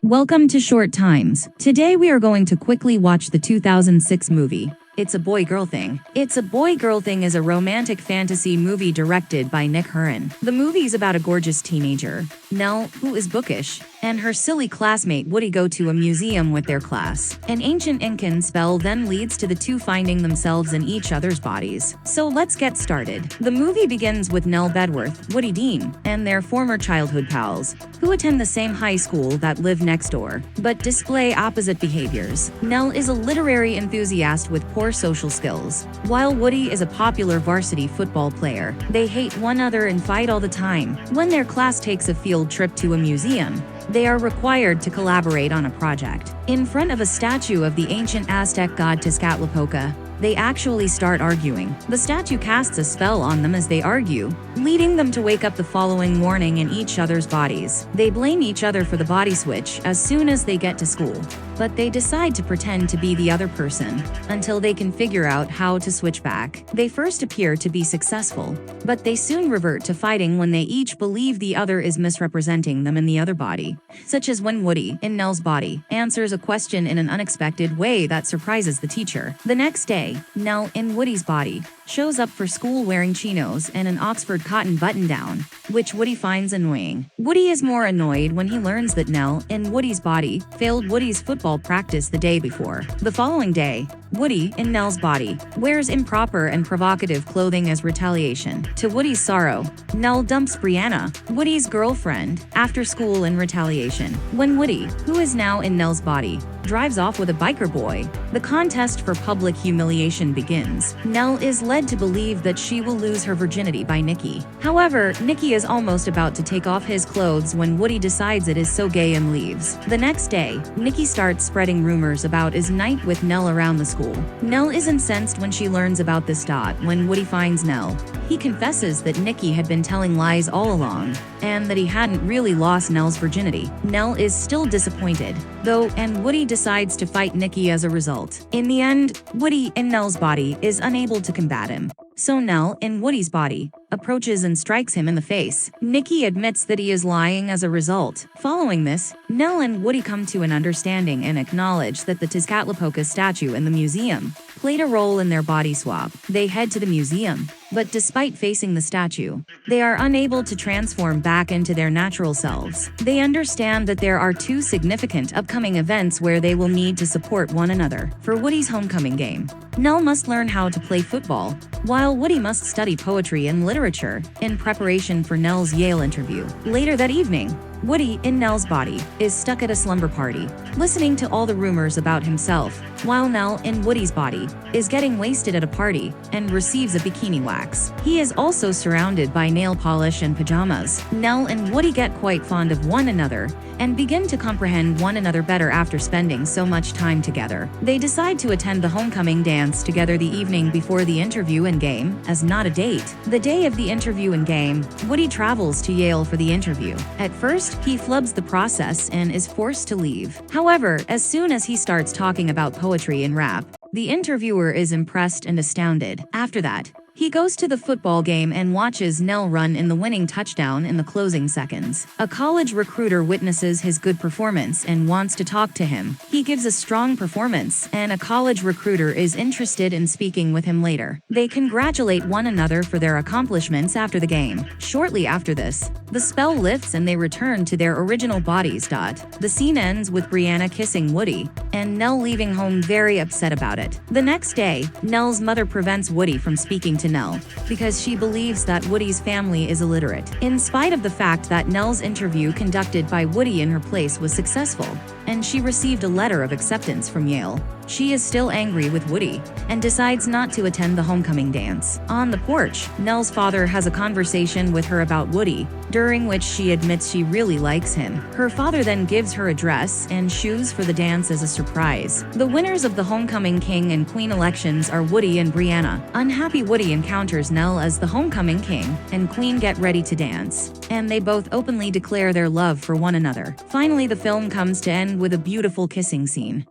Welcome to Short Times. Today we are going to quickly watch the 2006 movie, It's a Boy-Girl Thing. It's a Boy-Girl Thing is a romantic fantasy movie directed by Nick Curran. The movie's about a gorgeous teenager, Nell, who is bookish, and her silly classmate Woody go to a museum with their class. An ancient Incan spell then leads to the two finding themselves in each other's bodies. So let's get started. The movie begins with Nell Bedworth, Woody Dean, and their former childhood pals, who attend the same high school that live next door, but display opposite behaviors. Nell is a literary enthusiast with poor social skills, while Woody is a popular varsity football player. They hate one another and fight all the time. When their class takes a field trip to a museum, they are required to collaborate on a project. In front of a statue of the ancient Aztec god Tezcatlipoca, they actually start arguing. The statue casts a spell on them as they argue, leading them to wake up the following morning in each other's bodies. They blame each other for the body switch as soon as they get to school, but they decide to pretend to be the other person until they can figure out how to switch back. They first appear to be successful, but they soon revert to fighting when they each believe the other is misrepresenting them in the other body, such as when Woody, in Nell's body, answers a question in an unexpected way that surprises the teacher. The next day, Nell, in Woody's body, shows up for school wearing chinos and an Oxford cotton button-down, which Woody finds annoying. Woody is more annoyed when he learns that Nell, in Woody's body, failed Woody's football practice the day before. The following day, Woody, in Nell's body, wears improper and provocative clothing as retaliation. To Woody's sorrow, Nell dumps Brianna, Woody's girlfriend, after school in retaliation. When Woody, who is now in Nell's body, drives off with a biker boy, the contest for public humiliation begins. Nell is led to believe that she will lose her virginity by Nicky. However, Nicky is almost about to take off his clothes when Woody decides it is so gay and leaves. The next day, Nicky starts spreading rumors about his night with Nell around the school. Nell is incensed when she learns about this. When Woody finds Nell, he confesses that Nicky had been telling lies all along, and that he hadn't really lost Nell's virginity. Nell is still disappointed, though, and Woody decides to fight Nicky as a result. In the end, Woody, in Nell's body, is unable to combat him. So Nell, in Woody's body, approaches and strikes him in the face. Nicky admits that he is lying as a result. Following this, Nell and Woody come to an understanding and acknowledge that the Tezcatlipoca statue in the museum played a role in their body swap. They head to the museum, but despite facing the statue, they are unable to transform back into their natural selves. They understand that there are two significant upcoming events where they will need to support one another. For Woody's homecoming game, Nell must learn how to play football, while Woody must study poetry and literature in preparation for Nell's Yale interview. Later that evening, Woody, in Nell's body, is stuck at a slumber party, listening to all the rumors about himself, while Nell, in Woody's body, is getting wasted at a party and receives a bikini wax. He is also surrounded by nail polish and pajamas. Nell and Woody get quite fond of one another and begin to comprehend one another better after spending so much time together. They decide to attend the homecoming dance together the evening before the interview and game, as not a date. The day of the interview and game, Woody travels to Yale for the interview. At first, he flubs the process and is forced to leave. However, as soon as he starts talking about poetry and rap, the interviewer is impressed and astounded. After that, he goes to the football game and watches Nell run in the winning touchdown in the closing seconds. A college recruiter witnesses his good performance and wants to talk to him. He gives a strong performance, and a college recruiter is interested in speaking with him later. They congratulate one another for their accomplishments after the game. Shortly after this, the spell lifts and they return to their original bodies. The scene ends with Brianna kissing Woody, and Nell leaving home very upset about it. The next day, Nell's mother prevents Woody from speaking to Nell because she believes that Woody's family is illiterate. In spite of the fact that Nell's interview conducted by Woody in her place was successful, and she received a letter of acceptance from Yale, she is still angry with Woody and decides not to attend the homecoming dance. On the porch, Nell's father has a conversation with her about Woody, during which she admits she really likes him. Her father then gives her a dress and shoes for the dance as a surprise. The winners of the homecoming king and queen elections are Woody and Brianna. Unhappy Woody encounters Nell as the homecoming king and queen get ready to dance, and they both openly declare their love for one another. Finally, the film comes to end with a beautiful kissing scene.